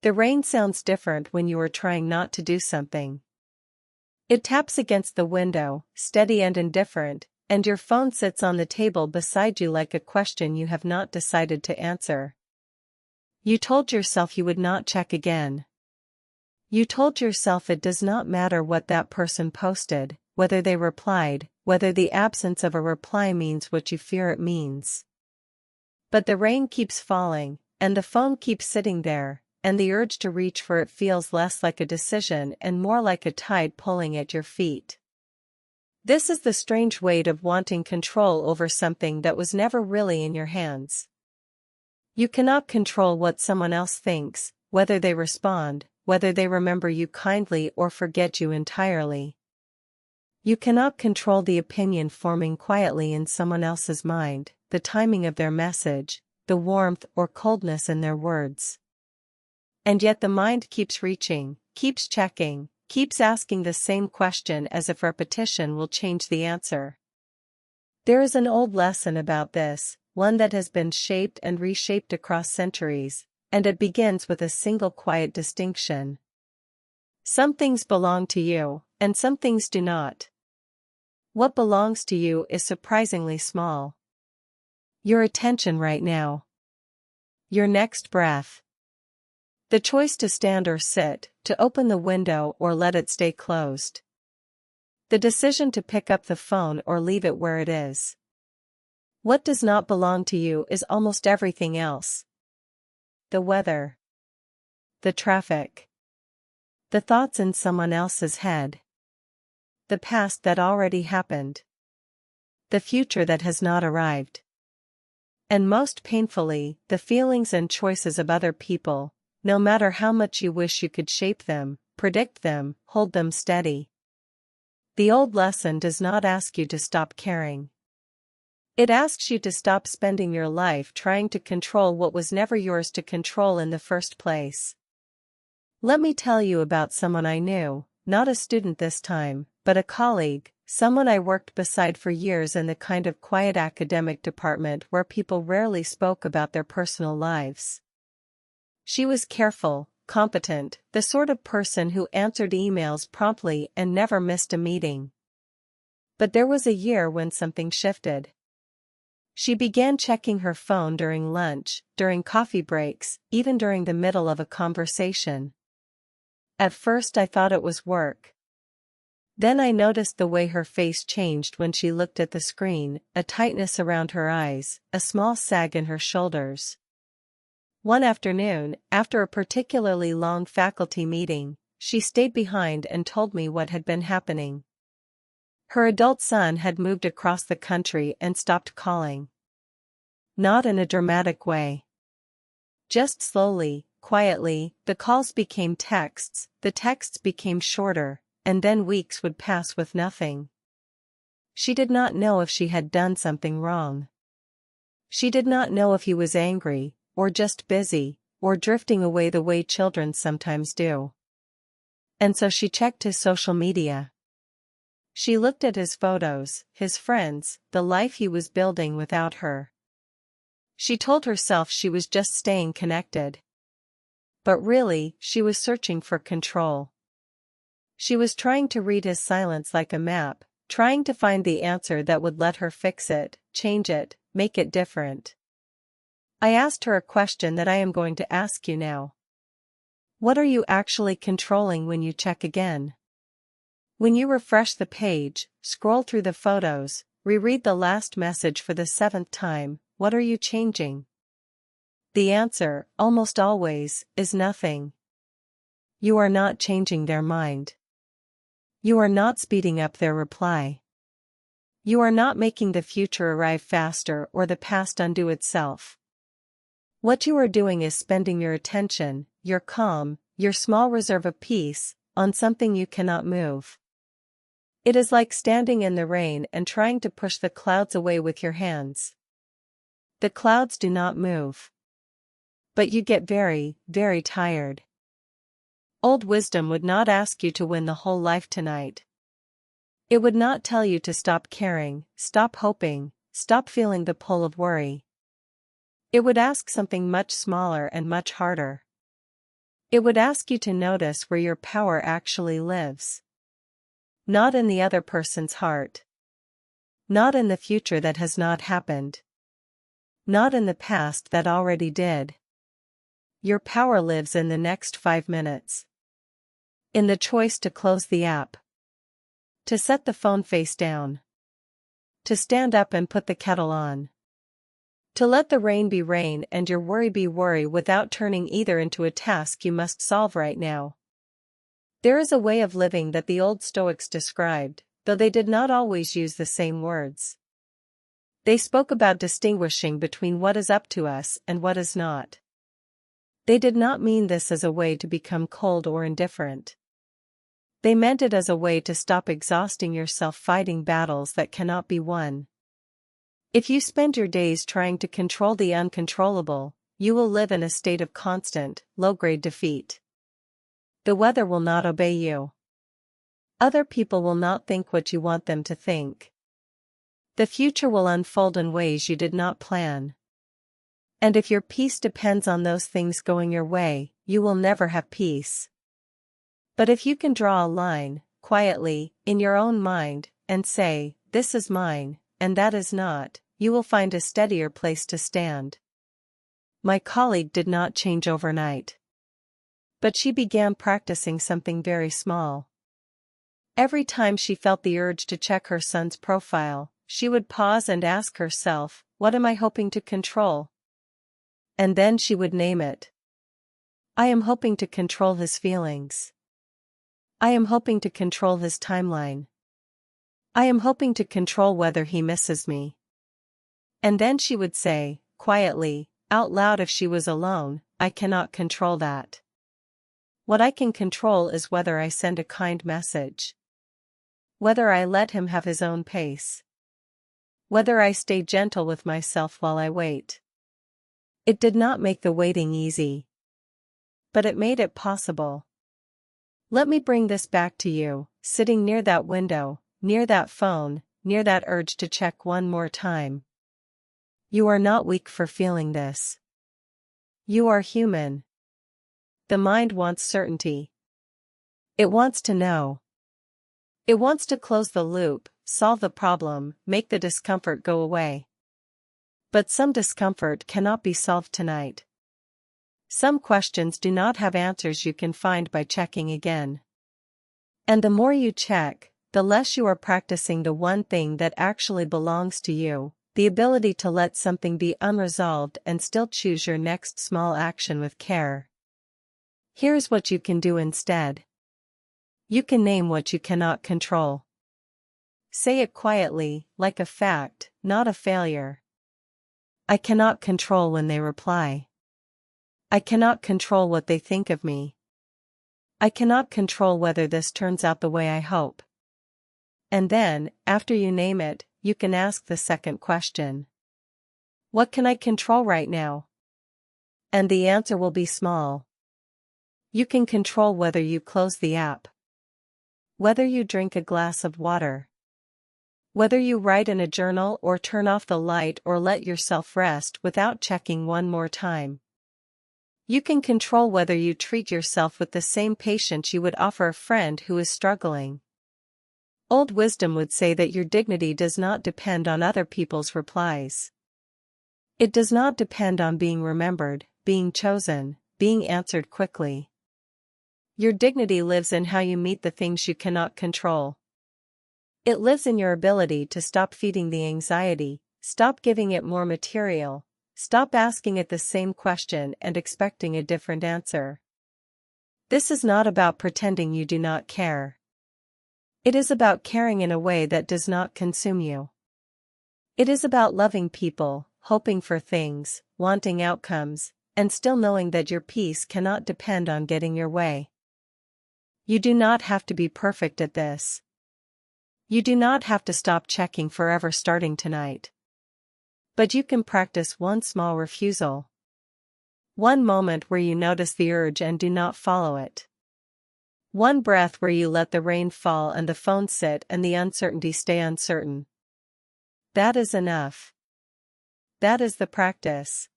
The rain sounds different when you are trying not to do something. It taps against the window, steady and indifferent, and your phone sits on the table beside you like a question you have not decided to answer. You told yourself you would not check again. You told yourself it does not matter what that person posted, whether they replied, whether the absence of a reply means what you fear it means. But the rain keeps falling, and the phone keeps sitting there, and the urge to reach for it feels less like a decision and more like a tide pulling at your feet. This is the strange weight of wanting control over something that was never really in your hands. You cannot control what someone else thinks, whether they respond, whether they remember you kindly or forget you entirely. You cannot control the opinion forming quietly in someone else's mind, the timing of their message, the warmth or coldness in their words. And yet the mind keeps reaching, keeps checking, keeps asking the same question as if repetition will change the answer. There is an old lesson about this, one that has been shaped and reshaped across centuries, and it begins with a single quiet distinction. Some things belong to you, and some things do not. What belongs to you is surprisingly small. Your attention right now. Your next breath. The choice to stand or sit, to open the window or let it stay closed. The decision to pick up the phone or leave it where it is. What does not belong to you is almost everything else. The weather. The traffic. The thoughts in someone else's head. The past that already happened. The future that has not arrived. And most painfully, the feelings and choices of other people, no matter how much you wish you could shape them, predict them, hold them steady. The old lesson does not ask you to stop caring. It asks you to stop spending your life trying to control what was never yours to control in the first place. Let me tell you about someone I knew, not a student this time, but a colleague, someone I worked beside for years in the kind of quiet academic department where people rarely spoke about their personal lives. She was careful, competent, the sort of person who answered emails promptly and never missed a meeting. But there was a year when something shifted. She began checking her phone during lunch, during coffee breaks, even during the middle of a conversation. At first I thought it was work. Then I noticed the way her face changed when she looked at the screen, a tightness around her eyes, a small sag in her shoulders. One afternoon, after a particularly long faculty meeting, she stayed behind and told me what had been happening. Her adult son had moved across the country and stopped calling. Not in a dramatic way. Just slowly, quietly, the calls became texts, the texts became shorter, and then weeks would pass with nothing. She did not know if she had done something wrong. She did not know if he was angry, or just busy, or drifting away the way children sometimes do. And so she checked his social media. She looked at his photos, his friends, the life he was building without her. She told herself she was just staying connected. But really, she was searching for control. She was trying to read his silence like a map, trying to find the answer that would let her fix it, change it, make it different. I asked her a question that I am going to ask you now. What are you actually controlling when you check again? When you refresh the page, scroll through the photos, reread the last message for the 7th time, what are you changing? The answer, almost always, is nothing. You are not changing their mind. You are not speeding up their reply. You are not making the future arrive faster or the past undo itself. What you are doing is spending your attention, your calm, your small reserve of peace, on something you cannot move. It is like standing in the rain and trying to push the clouds away with your hands. The clouds do not move. But you get very, very tired. Old wisdom would not ask you to win the whole life tonight. It would not tell you to stop caring, stop hoping, stop feeling the pull of worry. It would ask something much smaller and much harder. It would ask you to notice where your power actually lives. Not in the other person's heart. Not in the future that has not happened. Not in the past that already did. Your power lives in the next 5 minutes. In the choice to close the app. To set the phone face down. To stand up and put the kettle on. To let the rain be rain and your worry be worry without turning either into a task you must solve right now. There is a way of living that the old Stoics described, though they did not always use the same words. They spoke about distinguishing between what is up to us and what is not. They did not mean this as a way to become cold or indifferent. They meant it as a way to stop exhausting yourself fighting battles that cannot be won. If you spend your days trying to control the uncontrollable, you will live in a state of constant, low-grade defeat. The weather will not obey you. Other people will not think what you want them to think. The future will unfold in ways you did not plan. And if your peace depends on those things going your way, you will never have peace. But if you can draw a line, quietly, in your own mind, and say, this is mine, and that is not, you will find a steadier place to stand. My colleague did not change overnight. But she began practicing something very small. Every time she felt the urge to check her son's profile, she would pause and ask herself, what am I hoping to control? And then she would name it. I am hoping to control his feelings. I am hoping to control his timeline. I am hoping to control whether he misses me. And then she would say, quietly, out loud if she was alone, I cannot control that. What I can control is whether I send a kind message. Whether I let him have his own pace. Whether I stay gentle with myself while I wait. It did not make the waiting easy. But it made it possible. Let me bring this back to you, sitting near that window, near that phone, near that urge to check one more time. You are not weak for feeling this. You are human. The mind wants certainty. It wants to know. It wants to close the loop, solve the problem, make the discomfort go away. But some discomfort cannot be solved tonight. Some questions do not have answers you can find by checking again. And the more you check, the less you are practicing the one thing that actually belongs to you, the ability to let something be unresolved and still choose your next small action with care. Here's what you can do instead. You can name what you cannot control. Say it quietly, like a fact, not a failure. I cannot control when they reply. I cannot control what they think of me. I cannot control whether this turns out the way I hope. And then, after you name it, you can ask the second question. What can I control right now? And the answer will be small. You can control whether you close the app. Whether you drink a glass of water. Whether you write in a journal or turn off the light or let yourself rest without checking one more time. You can control whether you treat yourself with the same patience you would offer a friend who is struggling. Old wisdom would say that your dignity does not depend on other people's replies. It does not depend on being remembered, being chosen, being answered quickly. Your dignity lives in how you meet the things you cannot control. It lives in your ability to stop feeding the anxiety, stop giving it more material, stop asking it the same question and expecting a different answer. This is not about pretending you do not care. It is about caring in a way that does not consume you. It is about loving people, hoping for things, wanting outcomes, and still knowing that your peace cannot depend on getting your way. You do not have to be perfect at this. You do not have to stop checking forever starting tonight. But you can practice one small refusal. One moment where you notice the urge and do not follow it. One breath where you let the rain fall and the phone sit and the uncertainty stay uncertain. That is enough. That is the practice.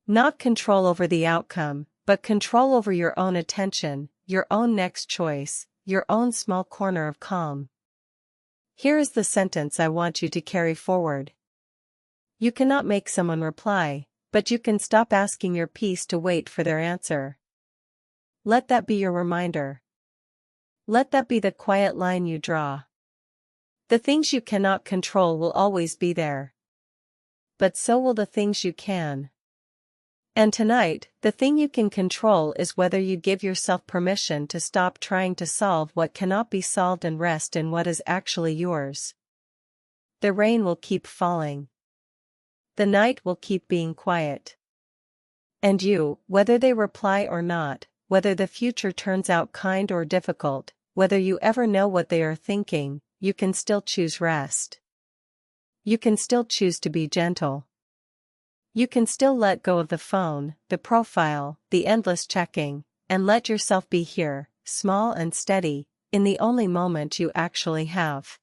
Not control over the outcome, but control over your own attention, your own next choice, your own small corner of calm. Here is the sentence I want you to carry forward. You cannot make someone reply, but you can stop asking your peace to wait for their answer. Let that be your reminder. Let that be the quiet line you draw. The things you cannot control will always be there. But so will the things you can. And tonight, the thing you can control is whether you give yourself permission to stop trying to solve what cannot be solved and rest in what is actually yours. The rain will keep falling. The night will keep being quiet. And you, whether they reply or not, whether the future turns out kind or difficult, whether you ever know what they are thinking, you can still choose rest. You can still choose to be gentle. You can still let go of the phone, the profile, the endless checking, and let yourself be here, small and steady, in the only moment you actually have.